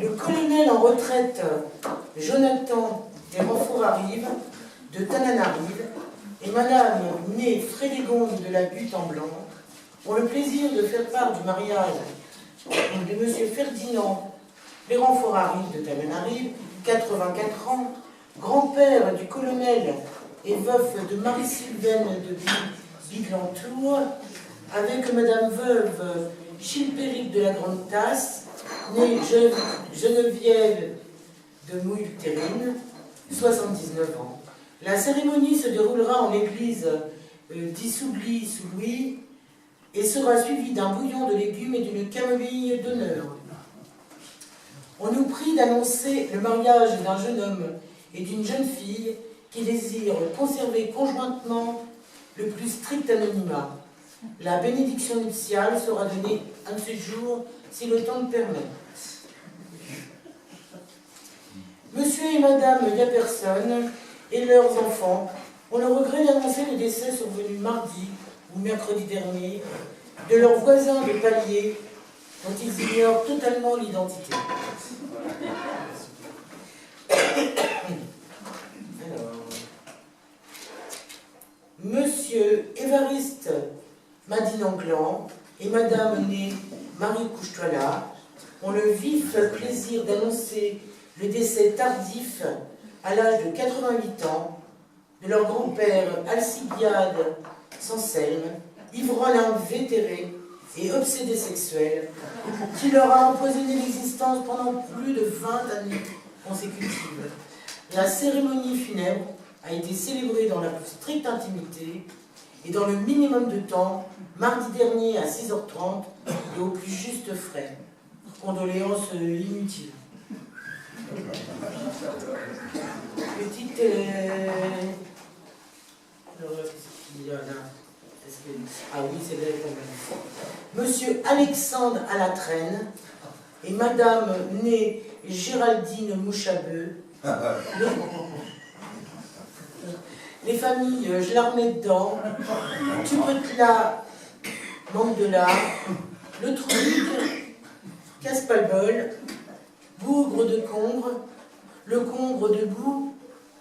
Le colonel en retraite Jonathan des Renforts-Arrive de Tananarive et madame née Frédégonde de la Butte en Blanc ont le plaisir de faire part du mariage de monsieur Ferdinand des Renforts-Arrive de Tananarive, 84 ans, grand-père du colonel et veuf de Marie-Sylvaine de Biglantour, avec madame veuve Chilpéric de la Grande Tasse, née Geneviève de Mouille-Terrine, 79 ans. La cérémonie se déroulera en l'église d'Issoubli-sous-Louis et sera suivie d'un bouillon de légumes et d'une camomille d'honneur. On nous prie d'annoncer le mariage d'un jeune homme et d'une jeune fille qui désirent conserver conjointement le plus strict anonymat. La bénédiction nuptiale sera donnée un de ces jours si le temps le permet. Monsieur et madame Yaperson et leurs enfants ont le regret d'annoncer le décès survenu mardi ou mercredi dernier de leur voisin de palier dont ils ignorent totalement l'identité. Alors, monsieur Évariste Madinanglan et madame née Marie Couchetoila ont le vif plaisir d'annoncer le décès tardif à l'âge de 88 ans de leur grand-père Alcibiade Sanselme, ivrogne invétéré et obsédé sexuel, qui leur a empoisonné l'existence pendant plus de 20 années consécutives. La cérémonie funèbre a été célébrée dans la plus stricte intimité et dans le minimum de temps, mardi dernier à 6h30 et au plus juste frais. Condoléances inutiles. Petite... Alors, qu'est-ce qu'il y a là? Ah oui, c'est là quand même. Monsieur Alexandre Alatraine et madame née Géraldine Mouchabeux. Les familles Je la remets dedans, Tupetla, Mandela, Le Truc, Casse-pas-le-bol, Bougre de Congre, Le Congre debout,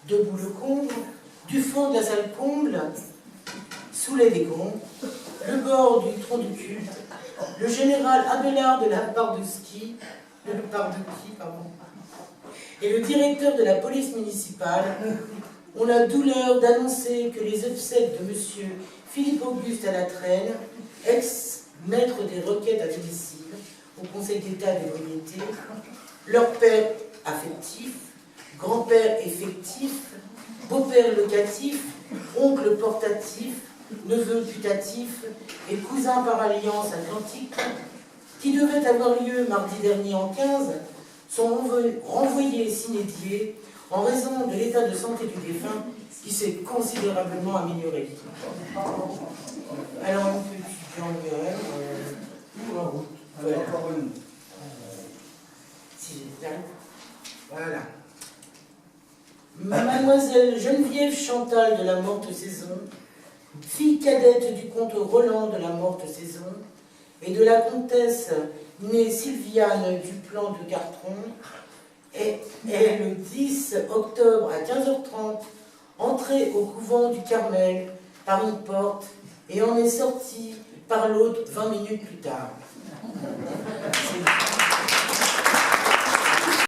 debout le Congre, du fond de la salle comble, sous les dégons, le bord du tronc du culte, le général Abélard de la Pardouski, et le directeur de la police municipale ont la douleur d'annoncer que les obsèques de monsieur Philippe-Auguste Alatraine, ex-maître des requêtes à domicile au Conseil d'État des Variétés, leur père affectif, grand-père effectif, beau-père locatif, oncle portatif, neveu putatif et cousin par alliance atlantique, qui devait avoir lieu mardi dernier en 15, sont renvoyés sine die en raison de l'état de santé du défunt qui s'est considérablement amélioré. Alors, une petite langueur, voilà. Voilà. Mademoiselle Geneviève Chantal de la Morte Saison, fille cadette du comte Roland de la Morte Saison, et de la comtesse née Sylviane du Plan de Cartron, est le 10 octobre à 15h30 entrée au couvent du Carmel par une porte et en est sortie par l'autre 20 minutes plus tard. C'est